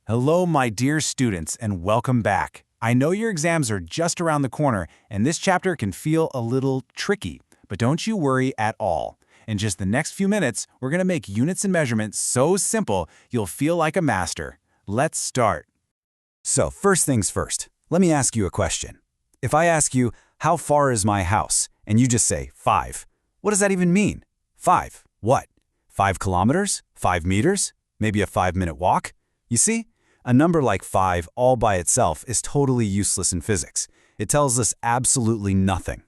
Hello, my dear students, and welcome back. I know your exams are just around the corner, and this chapter can feel a little tricky, but don't you worry at all. In just the next few minutes, we're going to make units and measurements so simple you'll feel like a master. Let's start. So, first things first, let me ask you a question. If I ask you, how far is my house? And you just say, 5. What does that even mean? 5. What? 5 kilometers? 5 meters? Maybe a 5-minute walk? You see? A number like 5 all by itself is totally useless in physics. It tells us absolutely nothing.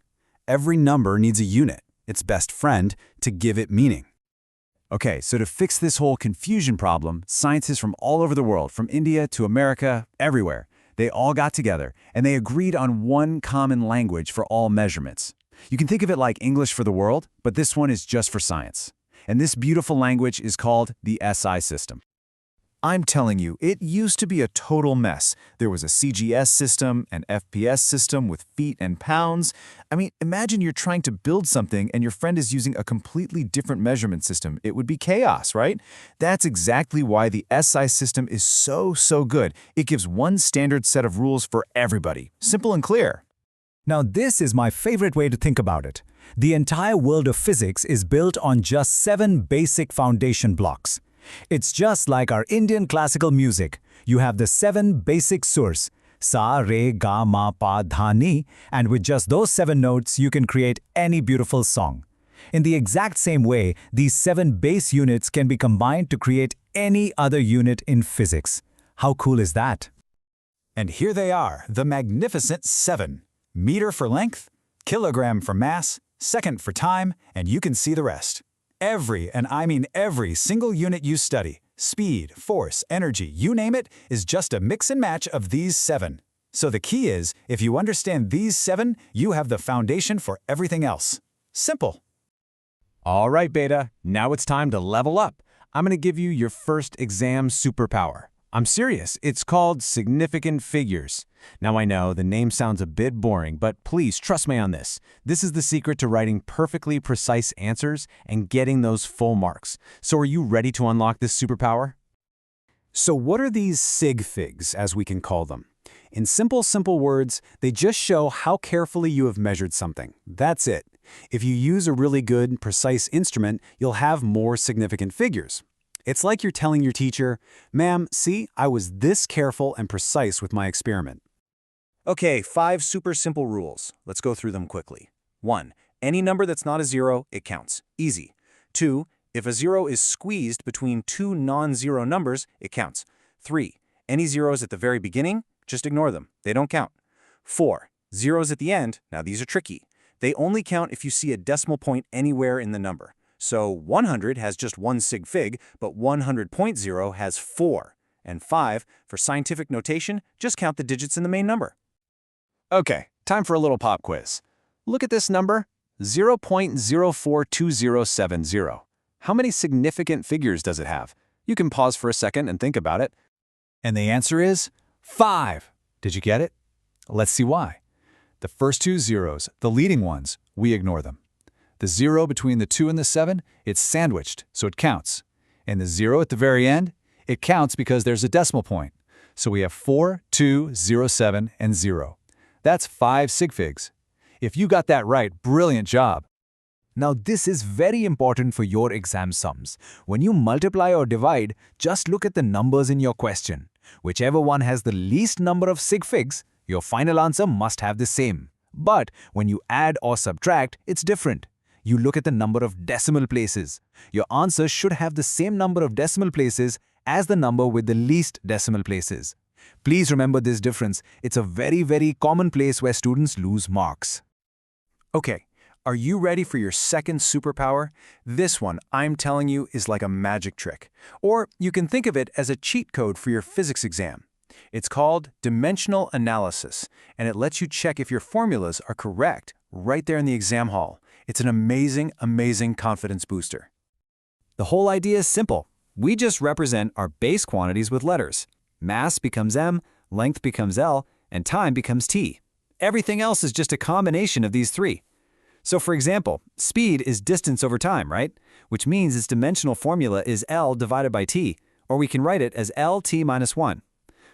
Every number needs a unit, its best friend, to give it meaning. Okay, so to fix this whole confusion problem, scientists from all over the world, from India to America, everywhere, they all got together and they agreed on one common language for all measurements. You can think of it like English for the world, but this one is just for science. And this beautiful language is called the SI system. I'm telling you, it used to be a total mess. There was a CGS system, an FPS system with feet and pounds. I mean, imagine you're trying to build something and your friend is using a completely different measurement system. It would be chaos, right? That's exactly why the SI system is so good. It gives one standard set of rules for everybody. Simple and clear. Now, this is my favorite way to think about it. The entire world of physics is built on just 7 basic foundation blocks. It's just like our Indian classical music. You have the 7 basic surs, sa, re, ga, ma, pa, dha, ni, and with just those 7 notes, you can create any beautiful song. In the exact same way, these 7 base units can be combined to create any other unit in physics. How cool is that? And here they are, the magnificent 7. Meter for length, kilogram for mass, second for time, and you can see the rest. Every, and I mean every single unit you study, speed, force, energy, you name it, is just a mix and match of these 7. So the key is, if you understand these 7, you have the foundation for everything else. Simple. All right, Beta, now it's time to level up. I'm going to give you your first exam superpower. I'm serious, it's called significant figures. Now I know the name sounds a bit boring, but please trust me on this. This is the secret to writing perfectly precise answers and getting those full marks. So are you ready to unlock this superpower? So what are these sig figs, as we can call them? In simple words, they just show how carefully you have measured something. That's it. If you use a really good, precise instrument, you'll have more significant figures. It's like you're telling your teacher, "Ma'am, see, I was this careful and precise with my experiment." Okay, 5 super simple rules. Let's go through them quickly. 1. Any number that's not a 0, it counts. Easy. 2. If a 0 is squeezed between 2 non-zero numbers, it counts. 3. Any zeros at the very beginning, just ignore them. They don't count. 4. Zeros at the end, now these are tricky. They only count if you see a decimal point anywhere in the number. So 100 has just 1 sig fig, but 100.0 has 4. And 5, for scientific notation, just count the digits in the main number. Okay, time for a little pop quiz. Look at this number, 0.042070. How many significant figures does it have? You can pause for a second and think about it. And the answer is 5. Did you get it? Let's see why. The first 2 zeros, the leading ones, we ignore them. The 0 between the 2 and the 7, it's sandwiched, so it counts. And the 0 at the very end, it counts because there's a decimal point. So we have 4, 2, 0, 7, and 0. That's 5 sig figs. If you got that right, brilliant job. Now this is very important for your exam sums. When you multiply or divide, just look at the numbers in your question. Whichever one has the least number of sig figs, your final answer must have the same. But when you add or subtract, it's different. You look at the number of decimal places. Your answer should have the same number of decimal places as the number with the least decimal places. Please remember this difference. It's a very common place where students lose marks. Okay, are you ready for your second superpower? This one, I'm telling you, is like a magic trick. Or you can think of it as a cheat code for your physics exam. It's called dimensional analysis, and it lets you check if your formulas are correct right there in the exam hall. It's an amazing confidence booster. The whole idea is simple. We just represent our base quantities with letters. Mass becomes m, length becomes L, and time becomes t. Everything else is just a combination of these 3. So for example, speed is distance over time, right? Which means its dimensional formula is L divided by t, or we can write it as LT minus 1.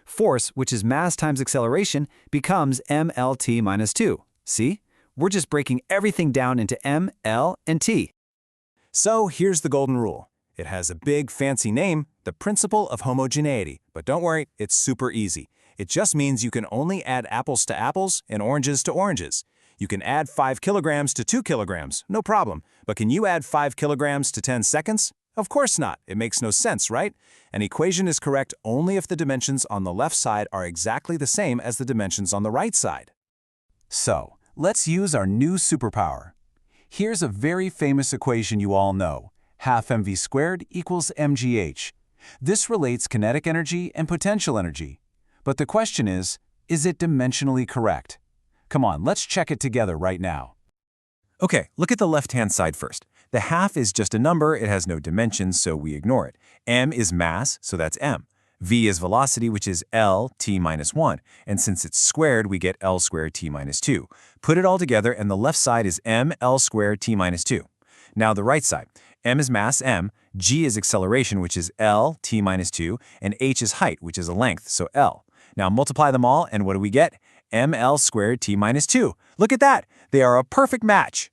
Force, which is mass times acceleration, becomes mLt minus 2. See? We're just breaking everything down into m, l, and t. So here's the golden rule. It has a big fancy name, the principle of homogeneity. But don't worry, it's super easy. It just means you can only add apples to apples and oranges to oranges. You can add 5 kilograms to 2 kilograms, no problem. But can you add 5 kilograms to 10 seconds? Of course not. It makes no sense, right? An equation is correct only if the dimensions on the left side are exactly the same as the dimensions on the right side. So, let's use our new superpower. Here's a very famous equation you all know. Half mv squared equals mgh. This relates kinetic energy and potential energy. But the question is it dimensionally correct? Come on, let's check it together right now. Okay, look at the left-hand side first. The half is just a number, it has no dimensions, so we ignore it. M is mass, so that's m. V is velocity, which is L t minus 1. And since it's squared, we get L squared t minus 2. Put it all together, and the left side is m L squared t minus 2. Now the right side. M is mass m, g is acceleration, which is L t minus 2, and h is height, which is a length, so L. Now multiply them all, and what do we get? mL squared t minus 2. Look at that! They are a perfect match!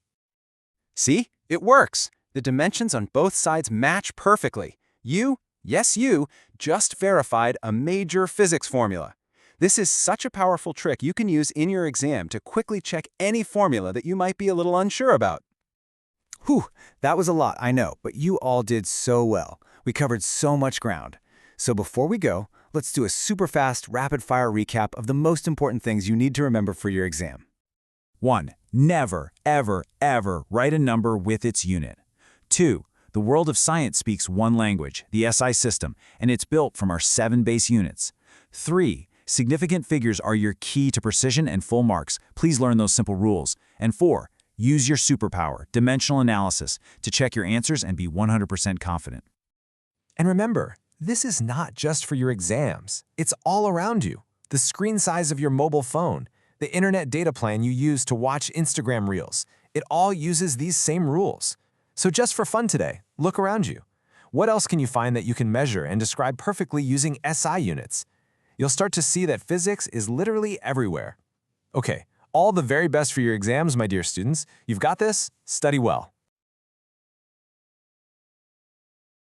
See? It works. The dimensions on both sides match perfectly. You, yes you, just verified a major physics formula. This is such a powerful trick you can use in your exam to quickly check any formula that you might be a little unsure about. Whew, that was a lot, I know, but you all did so well. We covered so much ground. So before we go, let's do a super fast, rapid-fire recap of the most important things you need to remember for your exam. 1. Never, ever, ever write a number with its unit. 2. The world of science speaks one language, the SI system, and it's built from our 7 base units. 3. Significant figures are your key to precision and full marks. Please learn those simple rules. And 4. Use your superpower, dimensional analysis, to check your answers and be 100% confident. And remember, this is not just for your exams. It's all around you. The screen size of your mobile phone, the internet data plan you use to watch Instagram Reels. It all uses these same rules. So just for fun today, look around you. What else can you find that you can measure and describe perfectly using SI units? You'll start to see that physics is literally everywhere. Okay, all the very best for your exams, my dear students. You've got this. Study well.